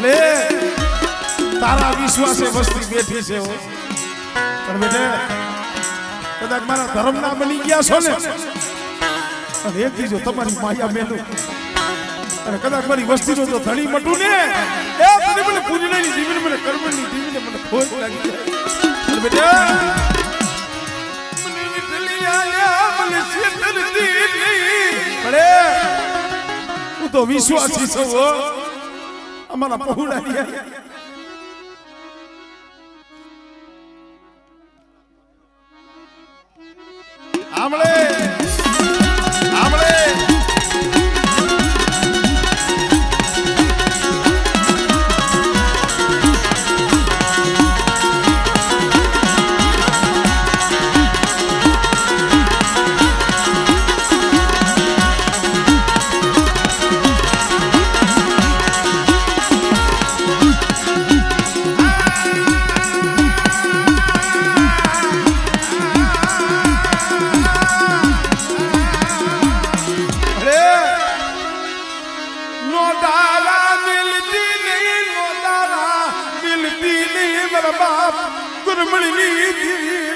ભલે તારા વિશ્વાસે વસ્તી બેઠી છે પણ બેટે કદાચ મારા ધર્મના બની ગયા છો ને અને એક દીજો તમારી માયા મેલું અને કદાચ મારી વસ્તીનો તો ધણી મટું ને એ તને મને પૂજણીની જીવીને મને કર્મની જીવીને મને ખોજ લાગી જાય બેટા મને વિઠલી આયા મને શીતલતી અરે હું તો વિશ્વાસી છું અમારા પહોળા આમળે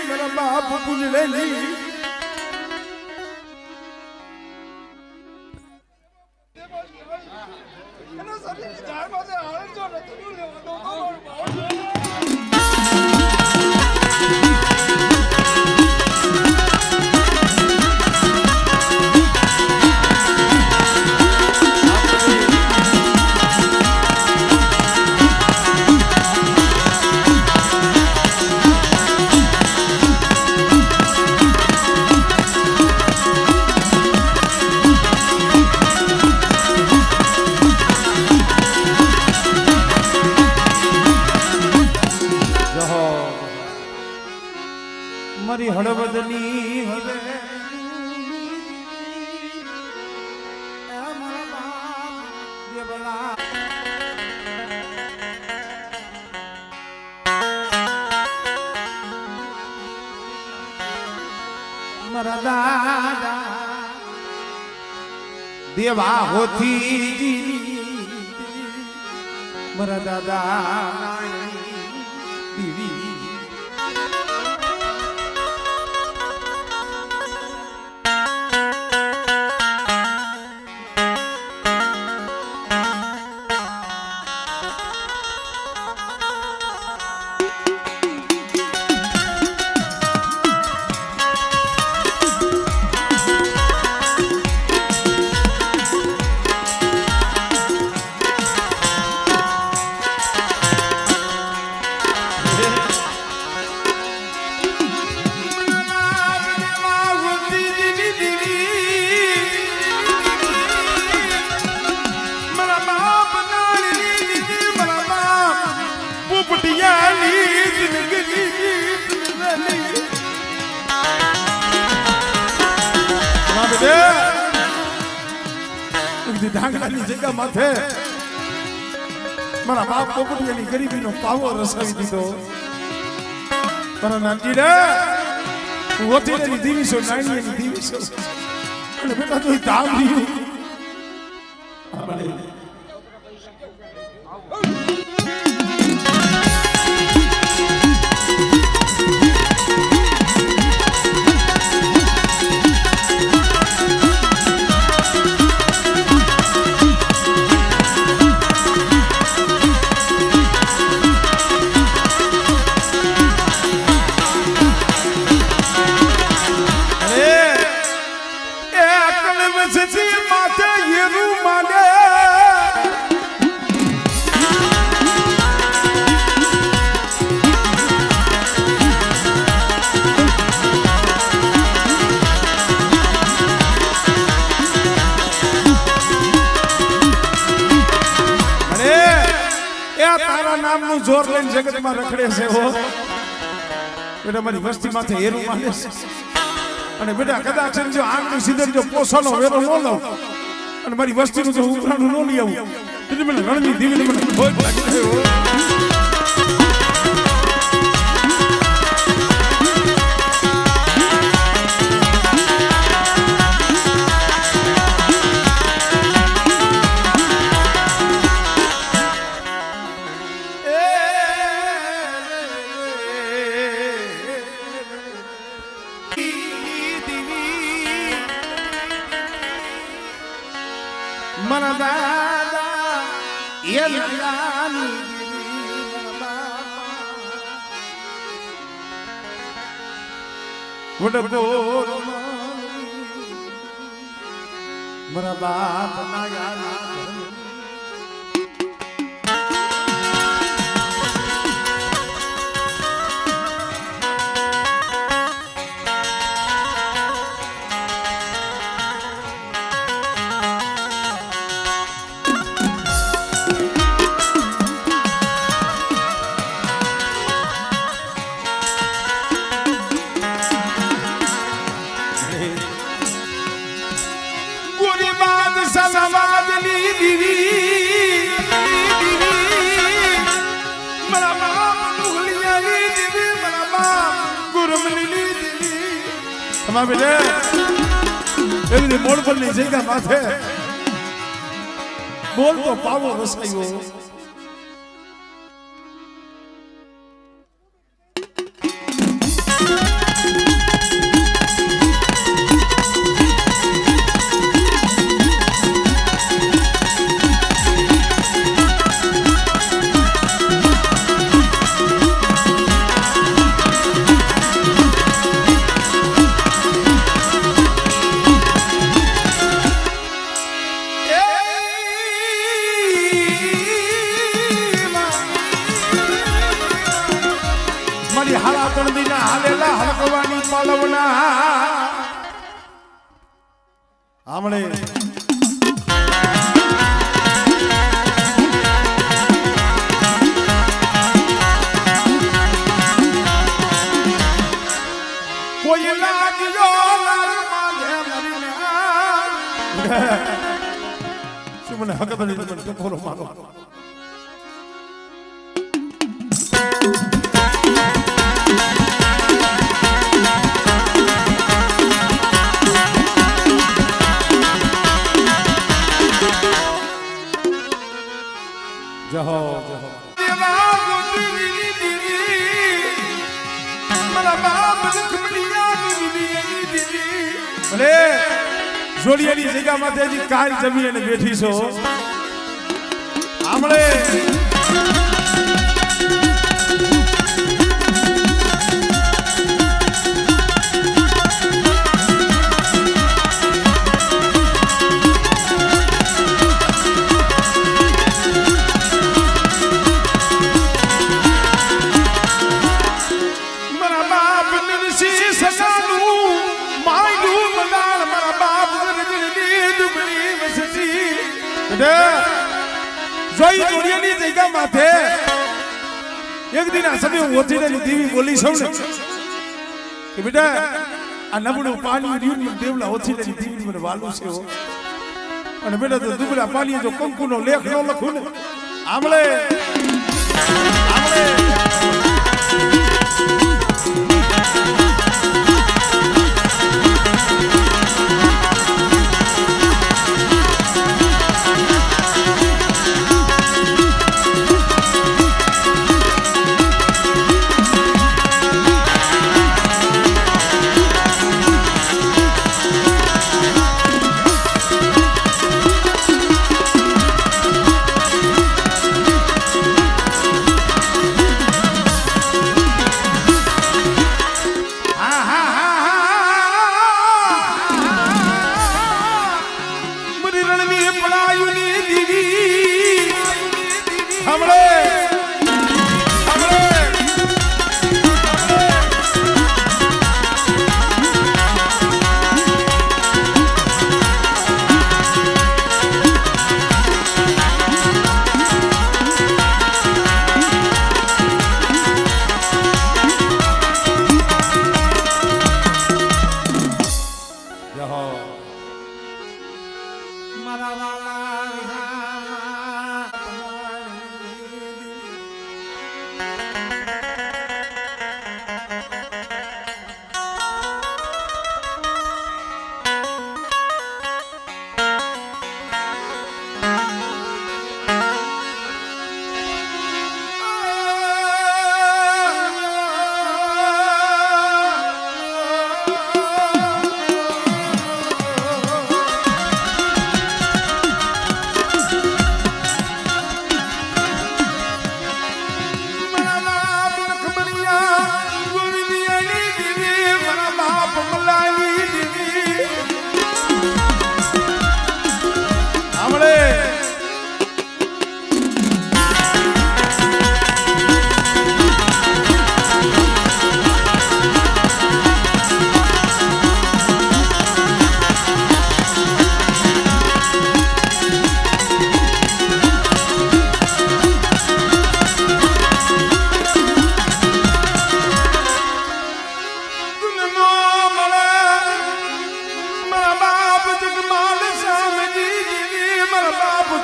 मेरा बाप पूजलेली મારી હળવદની હવે મારા દાદા દેવા હોથી મારા દાદા દીવી ઢાંગડાની જગ્યા માથે મારા બાપ પોપટિયાની ગરીબીનો પાવો રસાવી દીધો તારા નાનજી રે હું ઓથીની દીવી છો નાણીની દીવી છો અને બેટા તો ધામ દીધું નામનું જોર લઈને જગતમાં રખડે છે હો બેટા મારી વસ્તી માથે હેરું માને છે અને બેટા કદાચ જો આંગળી સીધે જો પોસાનો વેરો ન લઉં અને મારી વસ્તીનું જો ઉપરાનું ન લઈ આવું એટલે મને રણની દીવીને મને ભોજ લાગી ગયો દાદા એ લાલાની વડબોર મારા બાપ ના યાર એવી મોડ પર ની જગ્યા માથે બોલ તો પાવો રસાયો હાલા તણદીના હાલેલા હલકવાની પાલવના આમણે કોઈ લાગ્યો શું મને હકત નથી મને ટકોરો મારો જહો જહો ભલે જોડિયાની જગ્યા માથે કાલ જમી અને બેઠી છો આમળે જોઈ જોડિયાની જગ્યા માથે એક દિન આ સમય ઓથીને દેવી બોલી સૌ ને કે બેટા આ નબળું પાણી રીયું દેવલા ઓથીને દેવી મને વાલું છે અને બેટા તો દુબળા પાણી જો કંકુનો લેખ ન લખું ને આમળે આમળે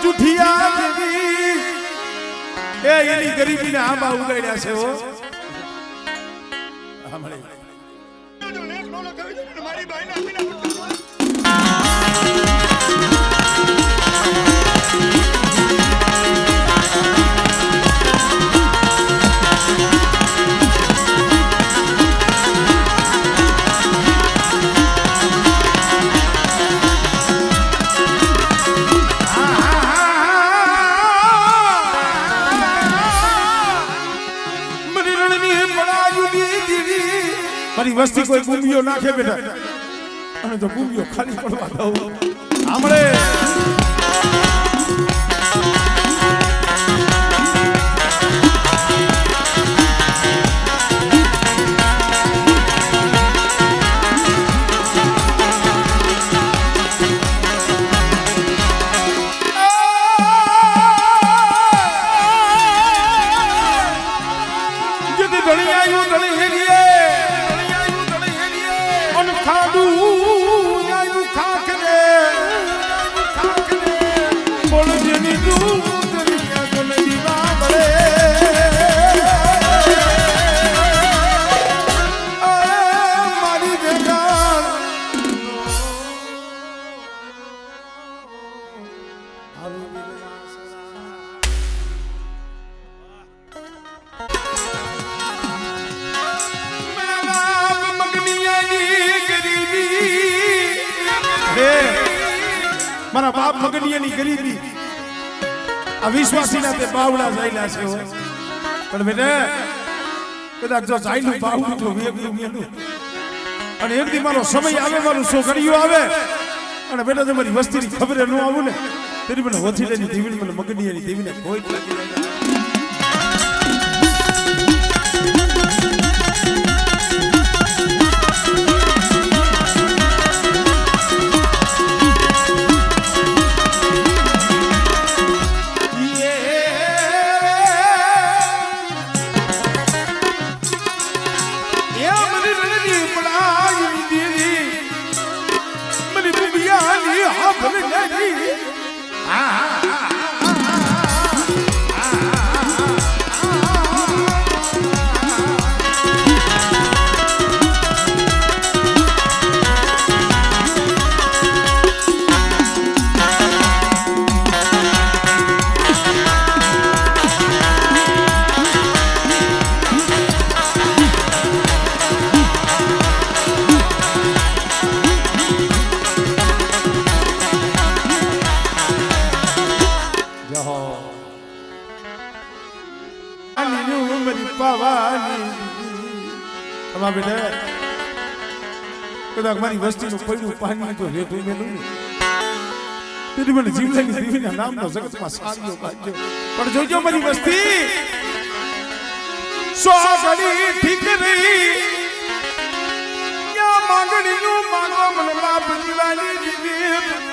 જુઠિયા જેવી એ એની ગરીબીને આંબા ઉગાડ્યા છે હો સાંભળે મારી ભાઈને આપીને મારી વસ્તી કોઈ કુંભીઓ નાખે બેટા અને તો કુંભીઓ ખાલી પડવા દઉં સાંભળે મારા બાપ મગનિયાની ગરીબી આ વિશ્વાસીના તે બાવડા જાયલા છે પણ બેટા કદાચ જો જાયલું બાવડું તો વેગલું મેલું અને એક દી મારો સમય આવે મારું છોકરીઓ આવે અને બેટા જો મારી વસ્તીની ખબર ન આવું ને તેરી મને હોથીલેની દેવીને મને મગનિયાની દેવીને કોઈ લાગી જાય કદાચ મારી વસ્તીનું પડ્યું પાણી જો રેતું મેલું તેથી મને જીવલાની દેવીના નામનો જગતમાં સારીઓ કાઢજો પણ જોજો મારી વસ્તી સોગડી ઠીક રહી યા માંગણીનું માંગો મને બાપ જીવાની દીવી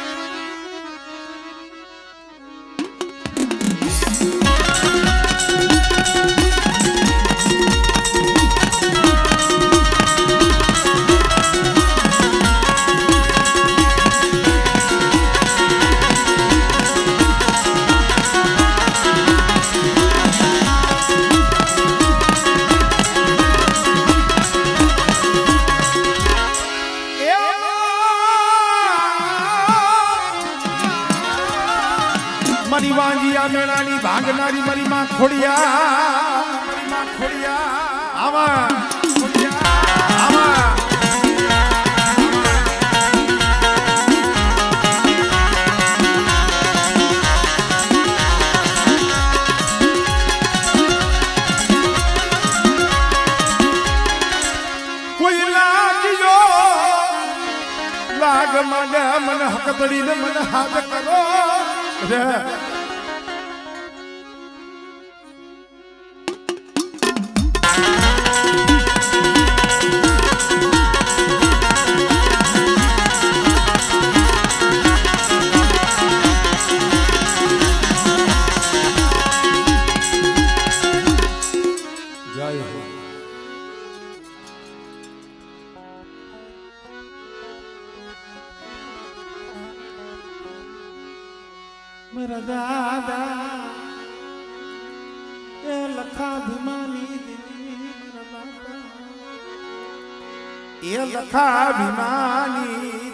મારી વાંગિયા મેળાની ભાગનારી મારી માં ખોડિયા આવા કોઈ લાગ્યો લાગ મને હક પડીને મને હાથ કરો મારા દાદા એ લખા ભીમાની દેવી મારા દાદા એ લખા ભીમાની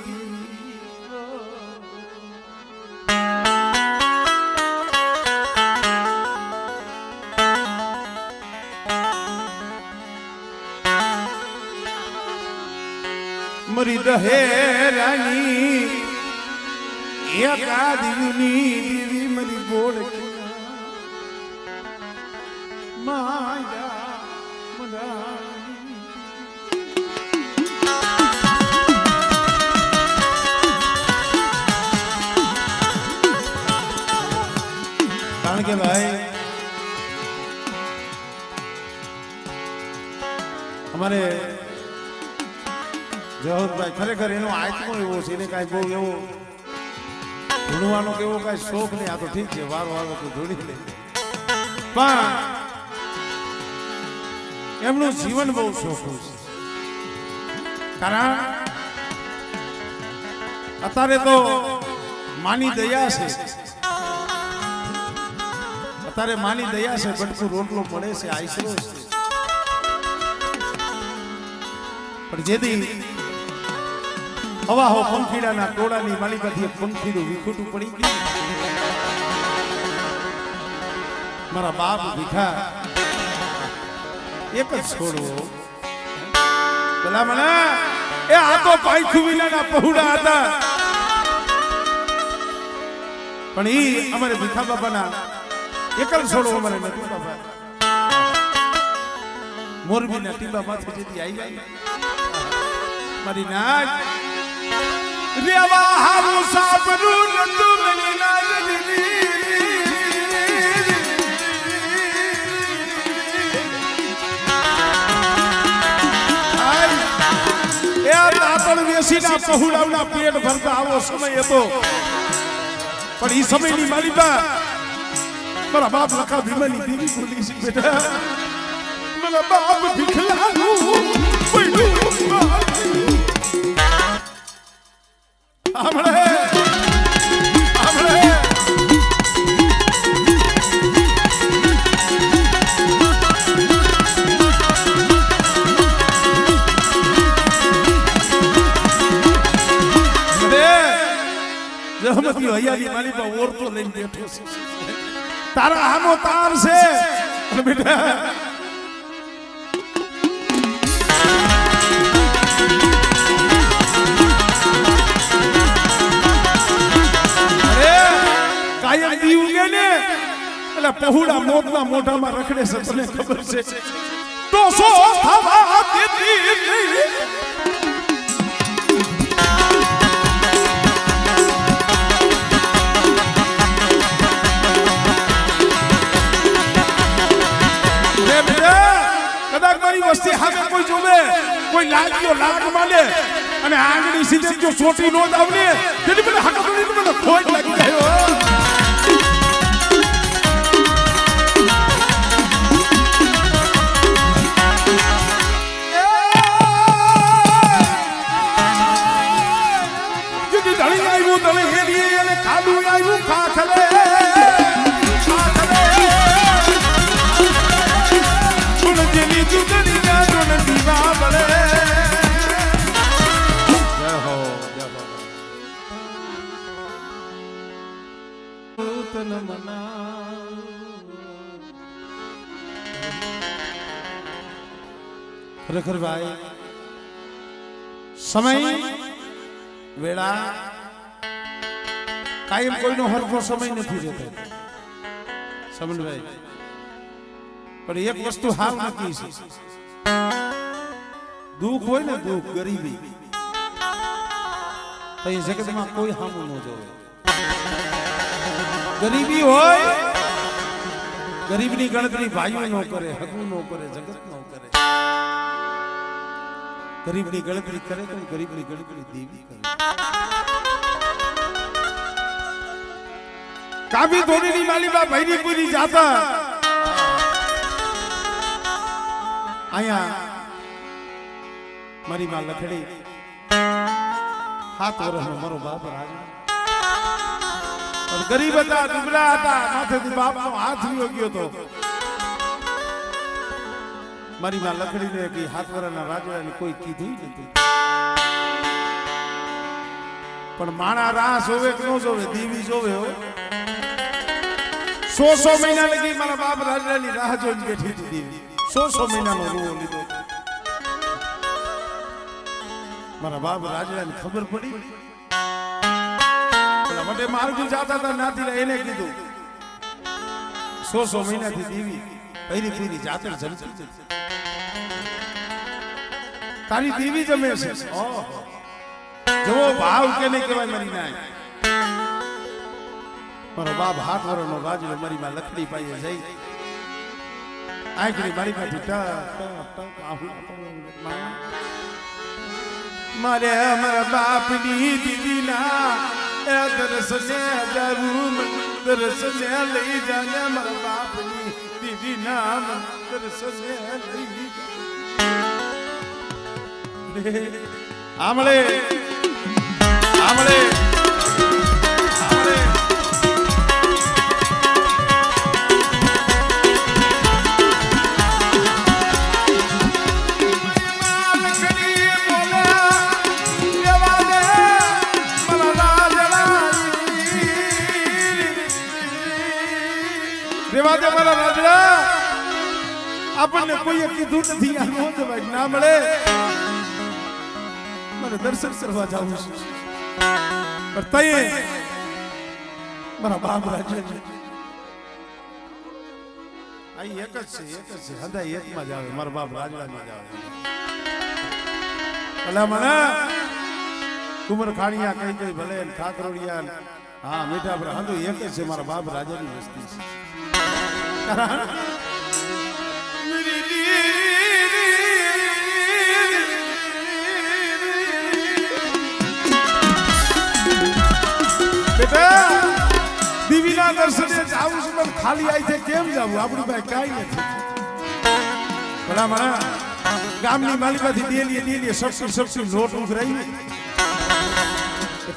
મરી રહે રાની એકાદીની દેવી મરી ગોળ માયા મરાની કારણ કે ભાઈ અમારે જહોરભાઈ ખરેખર એનો આત્મો એવો છે એને કાંઈ બહુ એવો ભણવાનો કેવો કાંઈ શોખ નહીં. આ તો ઠીક છે વારો આવે તો જોડી લે પણ એમનું જીવન બહુ શોખું છે. કારણ અત્યારે તો માની દયા છે, અત્યારે માની દયા છે, બટકું રોટલો પડે છે, આશરો છે. પણ જેથી હવા હો પંખીડાના ટોળાની માલિકાથી એક પંખીનું વિખૂટું પડી ગયું. મારા બાપ ભીખા એક જ છોડવો પેલા મને એ આ તો પાયખું વિનાના પહોળા હતા. પણ ઈ અમારે ભીખા બાપાના એકલ છોડવો અમારે નથી બાપા. મોરબીના ટીબા માથે જેથી આવી મારી નાગ રેવા હારું સાપરું નતું મની નાગની એ દાતણ વેસીના પहुડાવના પેટ ભરતા આવો સમય હતો. પણ ઈ સમયની મારી બા મારા બાપ લખા ભીમાની દેવી બોલી છે બેટા. મારા બાપ ભીખલાનું પડ્યું આમળે આમળે જહમતી હૈયાલી માલી પા ઓરતો લઈને બેઠો છે. તારા આમો તાર છે બેટા. કાયમ દીવું કે ને એટલે પહોળા મોટના મોઢામાં રખડે છે. તને ખબર છે તો સો થવા દેતી નહીં. કદાચ મારી વસ્તી સામે કોઈ જોવે, કોઈ લાગ્યો લાગ માને અને આંગળી સીધે જો સોટી નો દાવને તેની મને હકની મને ખોટ લાગી ગયો. જેથી ધણી આવ્યું ધણી હેરી અને ખાડું આવ્યું ખાખલે જેની ચૂકણી ના જોન દીવા બળે. જય હો જય હો તન મના ખરેખર ભાઈ સમય વેળા કાયમ કોઈનો હરખો સમય નથી રહેતો સમજભાઈ. પણ એક વસ્તુ હાવ નક્કી છે, દુઃખ હોય ને દુઃખ ગરીબી તો એ જગતમાં કોઈ હામું ન જોવે. ગરીબી હોય ગરીબની ગણતરી ભાઈઓ ન કરે, હકું ન કરે, જગત ન કરે. ગરીબની ગણતરી કરે તો ગરીબની ગણતરી દેવી કરે. કાબી ધોરીની માલીબા ભાઈની પૂરી જાતા અહીંયા મારી માં લખડી 7 વર્ષનો મારો બાપ રાજ ગરીબ હતા, દુબળા હતા, માથેથી બાપનો હાથ લીયો ગયો તો. મારી માં લખડીને કે હાથવરાના રાજવાને કોઈ કીધું નથી. પણ માણા રાહ જોવે કે ન જોવે, દેવી જોવે હો. 100 મહિના લગી મારા બાપ રાજડાની રાહ જોઈને બેઠી હતી દેવી. 100 મહિનાનો રૂવો લીધો. મારા બાપ રાજડાને ખબર પડી. પેલા માટે માર્ગી જાતા હતા નાથી એને કીધું 100 મહિનાથી દેવી પહેરી પહેરી જાતર જમતી. તારી દેવી જમે છે. જવો ભાવ કે નહીં કહેવાય મારી નાય. મારો બાપ હાથ વરનો રાજલો મારી માં લખડી પાઈએ જઈ આંખની મારી માંથી મારે મારા બાપની દીદીના એ દર્શને જાવું દર્શને લઈ જાને મારા બાપની દીદીના દર્શને લઈ આમળે આમળે રેવા દે મારા રાજડા. આપણને કોઈએ કીધું નથી આ નો જવાય ના મળે. મને દર્શન કરવા જાવું છે પણ તઈએ મારા બાપ રાજ્ય આઈ એક જ છે હંધાઈ એકમાં જ આવે. મારા બાપ રાજડામાં જ આવે. ભલા મને કુમર ખાણીયા કઈ કઈ ભલે ઠાકરોડિયા હા મીઠા પર હંધુ એક જ છે. મારા બાપ રાજાની વસ્તી છે. દીવીના દર્શને જાવું છું પણ ખાલી આવી છે કેમ જાવું? આપણી પાસે કાંઈ નથી. ભલા મારા ગામની માલિકાથી ડેલીએ સબસી નોટ ઉઘરાઈ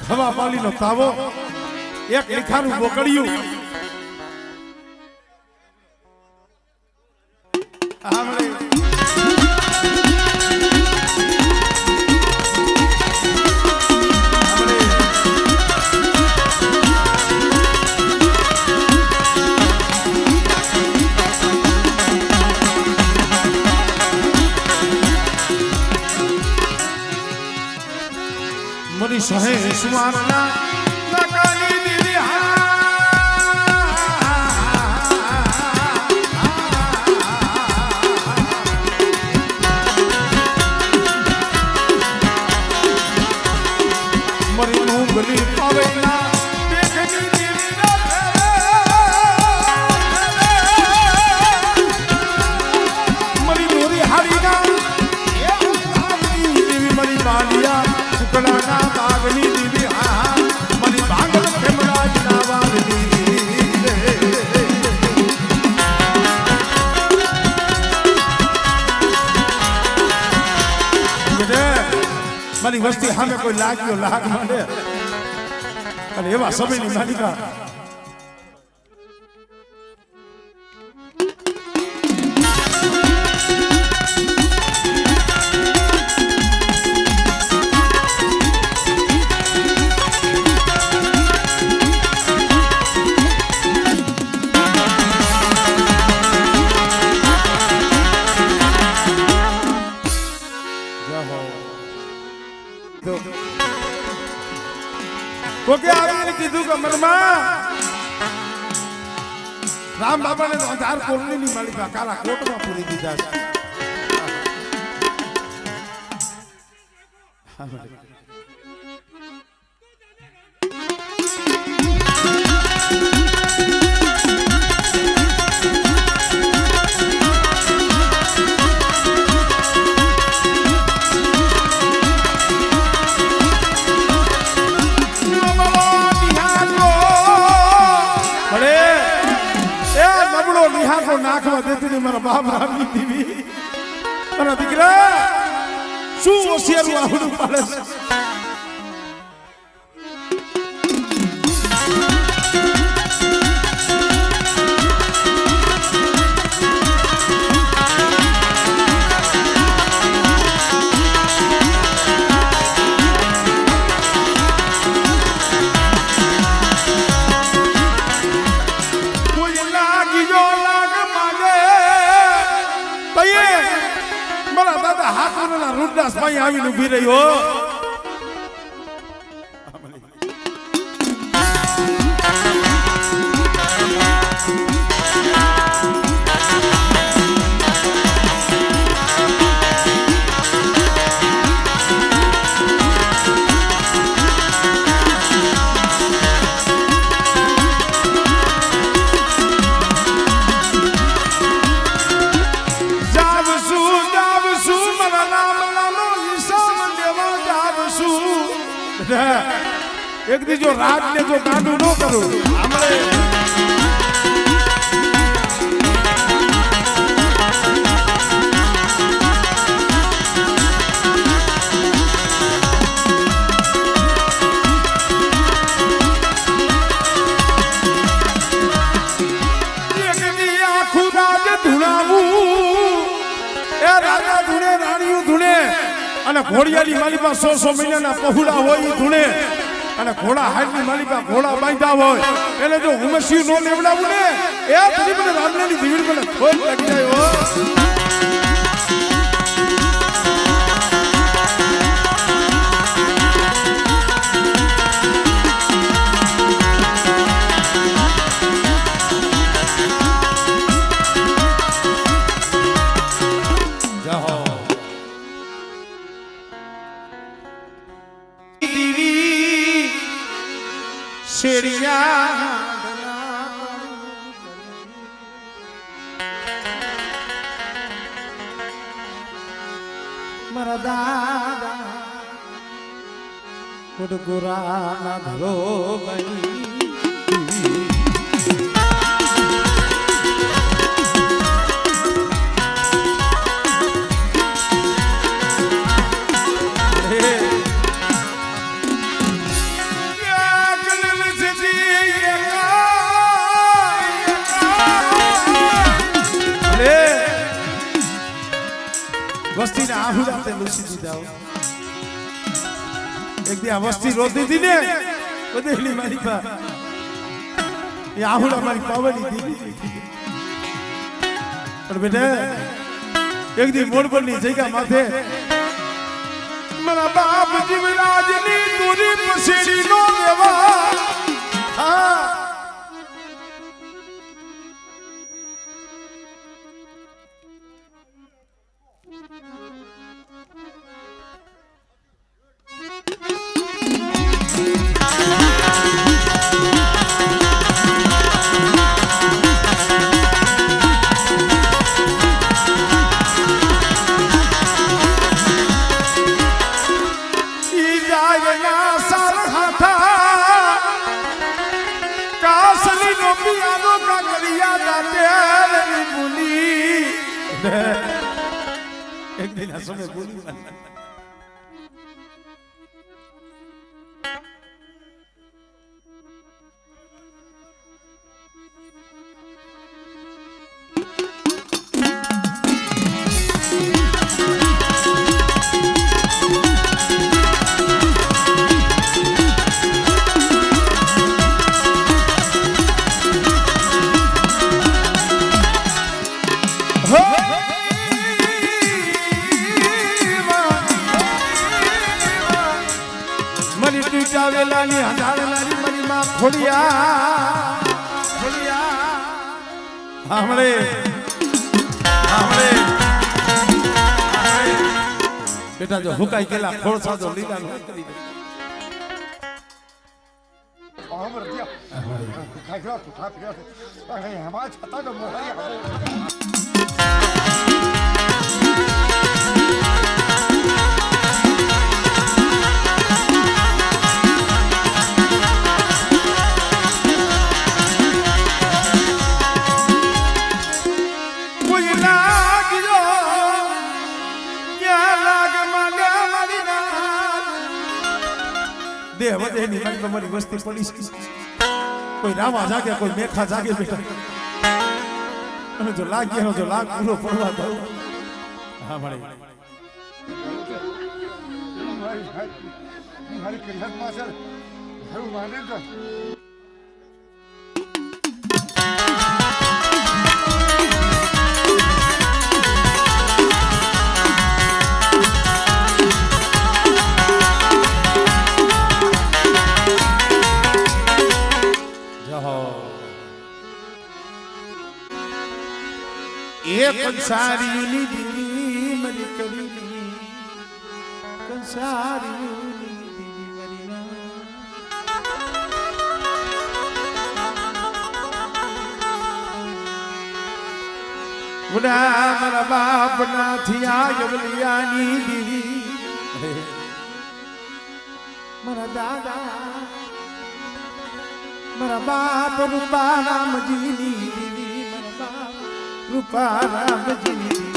હવા પાલીનો તાવો એક લીખાનું બોકડિયું મરી સહે સુમારના નકાની દીદી મરી ઊંઘલી પાવેના દેખની દીદી મરી મોરી હાડીના એ દેવી મરી બાલિયા સુકલાના બાગની દીદી હા મરી બાંગલ ખેમરાજ ના વાગની મારી વસ્તી સામે કોઈ લાગ્યો લાગ માંડે અને એવા સમયની માલિકા કોકે આવીને કીધું કે મનમાં રામ બાબાને તો 1000 કોરણીની માલિકા કાલા કોટમાં પૂરી દીધા છે. નાખવા દેતી ને મારા બાપ રામની દેવી મારા દીકરા શું હોશિયારું આવડું પાડે છે. અહીંયા આવીને ઊભી રહ્યો એક દી જો રાત ને જો ગાંડું ન કરું એક દી આખું રાજ ધૂણાવું એ રાજા ધૂણે રાણીઓ ધૂણે અને ઘોડિયાની માલિકા 100 મહિનાના પહુડા હોય એ ધૂણે અને ઘોડા હાથની માલિકા ઘોડા બાંધ્યા હોય એટલે જો ઉમસ્યું નો લેવડાવું ને એ તરી મને રામલાની દીવડી મને ખોટ લાગી જાય હો મારા દાદા ગુરગુરાના ધરો ગઈ વસ્તી ને આહુડા લૂસી દીધા એક દી આ વસ્તી રોતી હતી ને બધેલી મારી પા એ આહુડા મારી પાવની દીધી પણ બેટા એક દી મોડ પરની જગ્યા માથે મારા બાપ જીવરાજની દૂરી પસેડી નો દેવા હા એક દિન આ સમય બોલી વેલાની હજારનારી મારી માં ખોડિયા સાંભળે બેટા જો હુકાઈ ગયેલા ખોળ સાજો લીલા નો કરી દે આમર દિયા ખાઈ ગયો તું થાપ ગયો અરે હમા છતા તો મોહરી દેહ વધે ની મારી તમારી વસ્તી પડી કોઈ રામા જાગે કોઈ મેખા જાગે બેટા અને જો લાગ્યો જો લાગ પૂરો પડવા દઉં હા મળે મારી કિરહત માં સર હું માને તો કંસારીની દીવી મરી કરી કંસારીની દીવી મરી ઉડા મારા બાપ ના થયા યવલિયાની દીવી મારા દાદા મારા બાપ રૂપા રામજીની દીવી મારા બાપ રૂપા રામજીની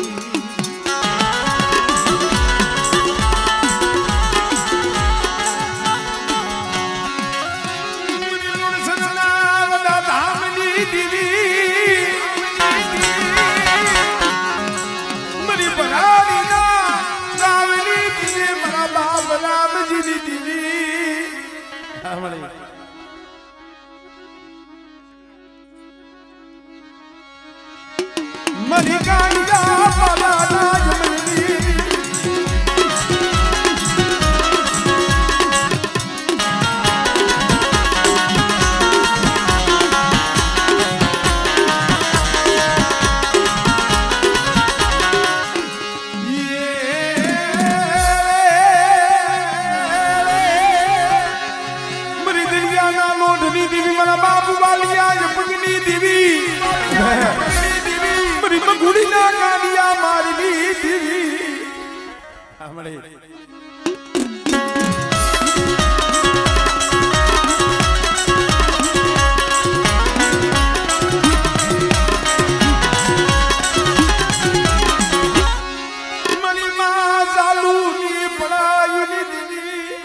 મરી ગાંડા પાલા જમલી મરી દરિયાના લોઢની દીવી મારા બાપુ વાલિયા જપગની દીવી ગુડી ના કાલિયા મારી દીવી હમણે મની માં ચાલુની પડાયુની દીવી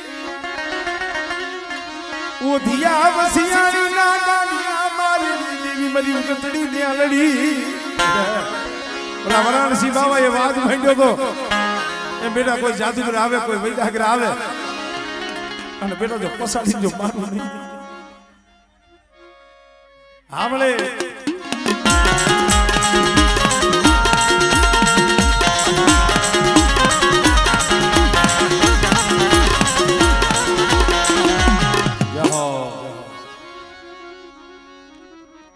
ઓધિયા વસિયાની ના કાલિયા મારી દીવી મરી ઉકતડી ને લડી વારાણસી બાબા એ વાત માંડ્યો તો એ બેટા કોઈ જાદુગર આવે કોઈ વૈદાગર આવે અને બેટા જો પસાડી જો મારું નહીં આમળે